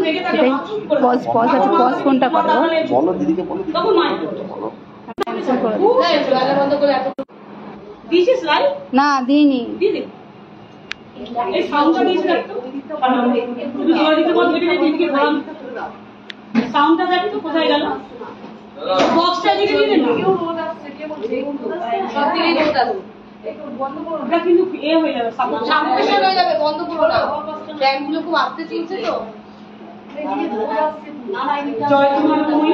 দেখেন পজ ফোনটা করো না দিইনি সাউন্ডটা দেখো তো কোথায় গেল বক্সটা দিকে দিবেন না সব দিকেই বলতে আছে বন্ধ করো এটা কিন্তু এ হয়ে যাবে সামনে হয়ে যাবে বন্ধ করো না ব্যাংকগুলো খুব আস্তে চলছে তো জয় তোমার তুমি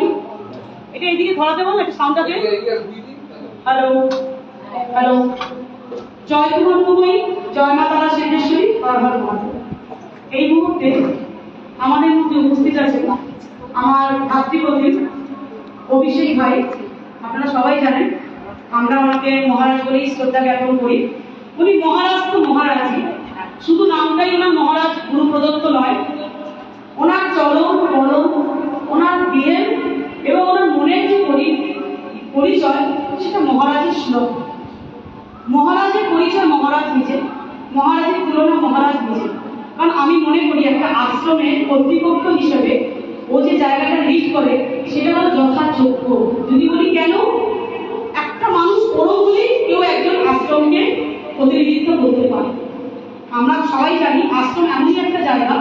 এটা এইদিকে ধরাতে বল একটা সাউন্ডটা দে হ্যালো হ্যালো জয় তোমার তুমি জয় মা তারা সিদ্ধেশ্বরী হর হর মহাদেব এই মুহূর্তে আমাদের মধ্যে উপস্থিত আছে আমার ভাতৃপ্রতিম অভিষেক ভাই আপনারা সবাই জানেন আমরা ওনাকে মহারাজ বলেই শ্রদ্ধা জ্ঞাপন করি উনি মহারাজ তো মহারাজই শুধু নামটাই ওনার মহারাজ গুরু প্রদত্ত নয় ওনার চলন বলন ওনার বিহেভ এবং ওনার মনের যে পরিচয় সেটা মহারাজের সুলভ মহারাজের পরিচয় মহারাজ নিজে মহারাজের তুলনা মহারাজ নিজে কারণ আমি মনে করি একটা আশ্রমের কর্তৃপক্ষ হিসেবে ও যে জায়গাটা লিড করে সেটা হলো যথাযোগ্য যদি বলি কেন একটা মানুষ বড় হলেই কেউ একজন আশ্রমকে প্রতিনিধিত্ব করতে পারে আমরা সবাই জানি আশ্রম এমনই একটা জায়গা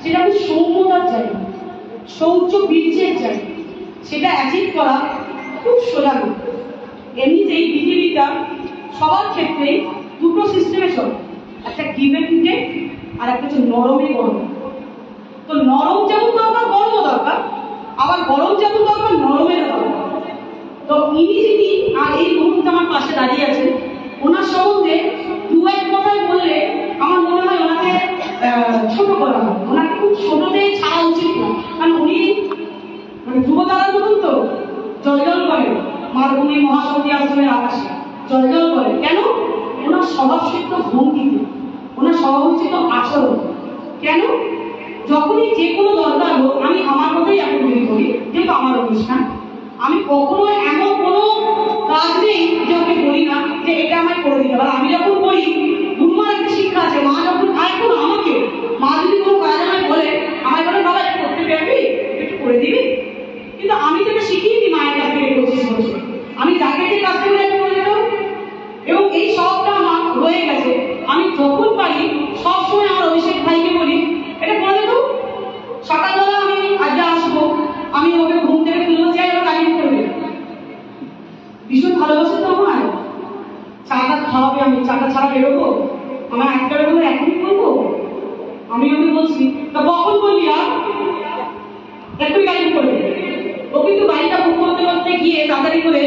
সেটা খুব সৌম্যতার জায়গা শৌর্য বীর্যের জায়গা সেটা অ্যাচিভ করা খুব সোজা না এমনিতেই পৃথিবীটা সবার ক্ষেত্রেই দুটো সিস্টেমে চলে একটা গিভ এন্ড টেক আর একটা হচ্ছে নরমে গরম তো নরম যেমন দরকার গরম দরকার আবার গরম যেমন দরকার নরমের দরকার তো ইনি যিনি আর এই মুহূর্তে আমার পাশে দাঁড়িয়ে আছেন ওনার সম্বন্ধে দু এক কথায় বললে আমার মনে হয় ওনাকে ছোট করা হয় ওনাকে খুব ছোটতেই ছাড়া উচিত না কারণ উনি মানে ধ্রুবতারার মতন তো জলজল করে মারভূমি মহাশক্তি আশ্রমের আকাশে জলজল করে কেন ওনার স্বভাবসিদ্ধ ভঙ্গিতে ওনার স্বভাবসিদ্ধ আচরণ কেন যখনই যে কোনো দরকার হোক আমি আমার কথাই এখন তৈরি করি যেহেতু আমার অনুষ্ঠান আমি কখনো এমন কোনো কাজ নেই যে ওকে বলি না যে এটা আমায় করে দিতে পারে আমি যখন বলি গুরুমার একটা শিক্ষা আছে মা যখন এখন আমাকে মা যদি কোনো কাজ আমায় বলে আমায় বলে বাবা এটা করতে পারবি একটু করে দিবি কিন্তু আমি যেটা শিখিনি মায়ের কাছ থেকে 25 বছর আমি যাকে যে কাজ করে আমি করে দেবো এবং এই সবটা আমার রয়ে গেছে আমি যখন পারি সবসময় আমার অভিষেক ভাইকে বলি এটা করে দেবো সকালবেলা আমি আজকে আসবো আমি ওকে ঘুম থেকে তুলবো যাই ওর গাড়ি করবে ভীষণ ভালোবাসে তো আমার চাটা খাওয়াবে আমি চাটা ছাড়া বেরোবো আমার একটা বেরোবো এখনই করবো আমি ওকে বলছি তা কখন বলবি আর একটু গাড়ি করবে ও কিন্তু গাড়িটা বুক করতে করতে গিয়ে তাড়াতাড়ি করে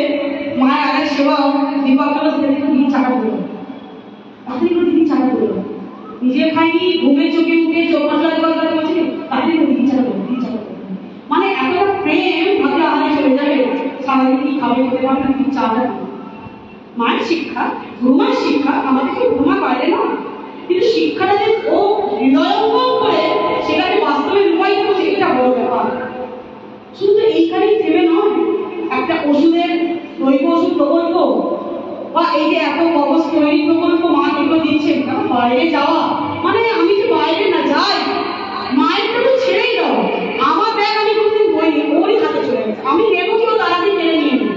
মায়ের আগের সেবা দীপকটা দিদি চাটা করলো তাড়াতাড়ি করে দিদি চাটা করলো নিজে খাইনি ঘুমের চোখে উঠে চোখ মাসলাতে বলতে বলছি তাড়াতাড়ি করে দিদি চাটা করলো দিদি চাটা করলো মানে এতটা প্রেম ভাবে আগে চলে যাবে সারাদিন কি খাবে বলে ভাবে দিদি চাটা মায়ের শিক্ষা ঘুমার শিক্ষা আমাদেরকে ঘুমা পারে না কিন্তু শিক্ষাটা যে ও হৃদয়ঙ্গম করে সেটাকে বাস্তবে রূপায়িত করছে এটা বড় ব্যাপার শুধু এইখানেই থেমে নয় একটা ওষুধের দৈব ওষুধ প্রকল্প বা এই যে এত কবচ তৈরি প্রকল্প মা যেগুলো দিচ্ছেন কারণ বাইরে যাওয়া মানে আমি যে বাইরে না যাই মায়েরটা তো ছেড়েই দাও আমার ব্যাগ আমি কোনদিন বইনি ওরই হাতে চলে গেছে আমি নেবো কেউ তাড়াতাড়ি টেনে নিয়ে নেবো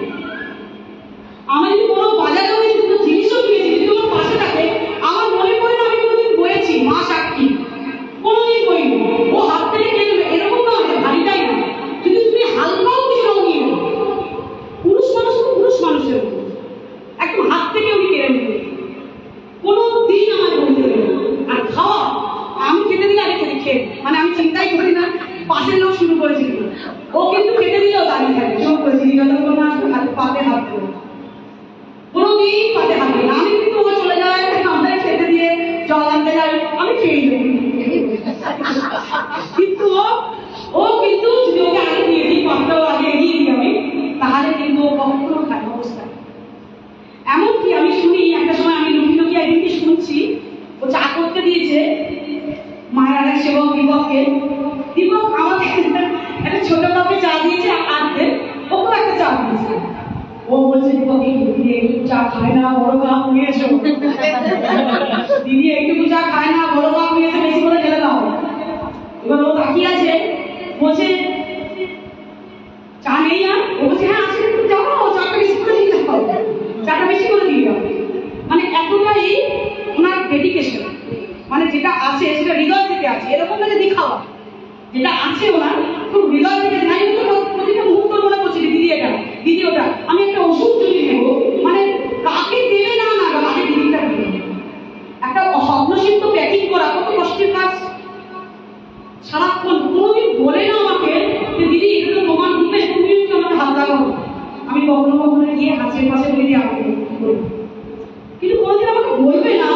আমি যদি কোনো বাজারে ওই জিনিসও কিনেছি যদি আমার পাশে থাকে আমার মনে পড়ে না আমি কোনোদিন বয়েছি মা সাক্ষী কোনোদিন বইনি ও হাত থেকে নিয়ে নেবে এরকম না ভারীটাই না যদি তুমি হালকাও কিছু নিয়ে নেবে পুরুষ মানুষ তো পুরুষ মানুষের একদম হাত থেকে উনি কেড়ে নেবে কোনো দিন আমার বলতে দেবে আর খাওয়া আমি খেতে দিলে আগে খেতে খেয়ে মানে আমি চিন্তাই করি না পাশের লোক শুরু করেছিল ও কিন্তু খেতে দিলেও দাঁড়িয়ে থাকে সব করেছি যতক্ষণ না আসবে হাতে পাতে হাত দেবে কোনোদিন পাতে হাত দেবে আমি কিন্তু ও চলে যায় আমাদের খেতে দিয়ে জল আনতে যায় আমি খেয়ে নেব কিন্তু ও কিন্তু যদি ওকে আগে দিয়ে দিই পাতটাও আগে এগিয়ে দিই আমি তাহলে কিন্তু ও কখনো খায় অবস্থায় এমনকি আমি শুনি একটা সময় আমি লুকি লুকি একদিনকে শুনছি ও চা করতে দিয়েছে মায়ের আগে সেবক দীপককে দীপক আমাকে একটা ছোট কাপে চা দিয়েছে আনতে ওকে একটা চা দিয়েছে ও বলছে দীপকে দিদি একটু চা খায় না বড় কাপ নিয়ে এসো দিদি একটু চা খায় না বড় কাপ নিয়ে এসে বেশি করে ঢেলে বলছে চা নেই আর, ও বলছে হ্যাঁ আছে, যাও চাটা বেশি করে দিয়ে দাও, চাটা বেশি করে দিয়ে দাও। মানে এতটাই ওনার ডেডিকেশন, মানে যেটা আছে সেটা হৃদয় থেকে আছে, এরকম না যে দেখাওয়া, যেটা আছে ওনার খুব হৃদয় থেকে। নাই তো প্রতিটা মুহূর্ত মনে করছি দিদি এটা দিদি ওটা, আমি একটা ওষুধ যদি নেবো মানে কাকে দেবে না না কাকে দিদিটা দেবে। একটা স্বপ্নসিদ্ধ প্যাকিং করা কত কষ্টের কাজ। সারাক্ষণ কোনোদিন বলে না আমাকে যে দিদি এটা তো প্রমাণ করবে, তুমি একটু আমাকে হাত লাগাও। আমি কখনো কখনো গিয়ে হাসের পাশে বলে দিয়ে আমাকে কিন্তু কোনোদিন আমাকে বলবে না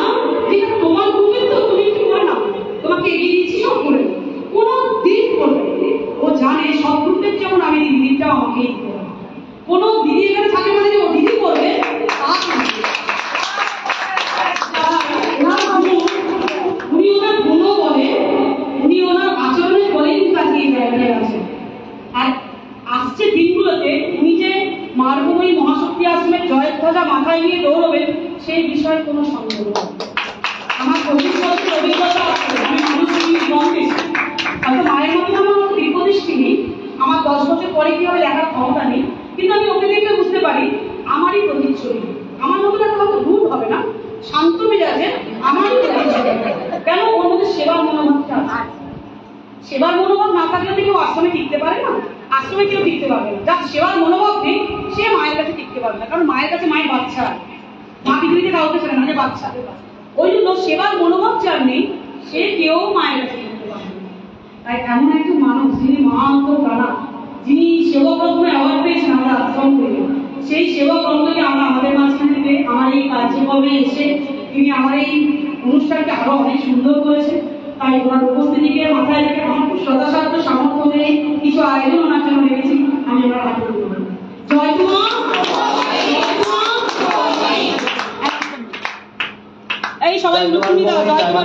যে এটা প্রমাণ করবে তো তুমি একটু করে নাও, তোমাকে এগিয়ে দিচ্ছি সব করে। কোনো দিন করবে, ও জানে সব গ্রুপের যেমন আমি দিদিটাও আমাকেই দিতে হবে। কোনো দিদি এখানে থাকে মানে যে ও দিদি করবে তা উনি ওনার গুণও বলে, উনি ওনার আচরণের বলেই কিন্তু আজকে এই জায়গায় আছেন। আর আসছে দিনগুলোতে উনি যে মার্গময়ী মহাশক্তি আশ্রমের জয়ের ধ্বজা মাথায় নিয়ে দৌড়বেন সেই বিষয়ে কোনো সন্দেহ নেই। আমার 25 বছরের অভিজ্ঞতা আছে, আমি মানুষকে কম বেশি হয়তো মায়ের মতো আমার দীর্ঘদৃষ্টি নেই, আমার 10 বছর পরে কি হবে দেখার ক্ষমতা নেই, কিন্তু আমি ওকে দেখে বুঝতে পারি আমারই প্রতিচ্ছবি। আমার মতো একটা হয়তো ভুল হবে না, শান্ত মেজাজে আমারই প্রতিচ্ছবি। কেন ওর মধ্যে সেবার মনোভাবটা আছে। সেবার মনোভাব না থাকলে তো কেউ আশ্রমে টিকতে পারে না, আশ্রমে কেউ টিকতে পারবে না। যার সেবার মনোভাব নেই সে মায়ের কাছে টিকতে পারবে না, কারণ মায়ের কাছে মায়ের বাচ্চা, মা পৃথিবীতে কাউকে ছেড়ে না, যে বাচ্চা। ওই জন্য সেবার মনোভাব যার নেই সে কেউ মায়ের কাছে টিকতে পারবে না। তাই এমন একজন মানুষ যিনি মা অন্তর প্রাণা, যিনি সেবক রত্ন অ্যাওয়ার্ড পেয়েছেন আমরা আশ্রম থেকে, সেই সেবক রত্নকে আমরা আমাদের মাঝখানে থেকে আমার এই কার্যক্রমে এসে তিনি আমার এই অনুষ্ঠানকে আরো অনেক সুন্দর করেছে। তাই ওনার উপস্থিতিকে মাথায় রেখে আমার খুব যথাসাধ্য সামর্থ্য নিয়ে কিছু আয়োজন ওনার জন্য রেখেছি, আমি ওনার হাতে তুলে দেবো। জয় মা, এই সবাই মুখ নিয়ে দাও, জয় মা।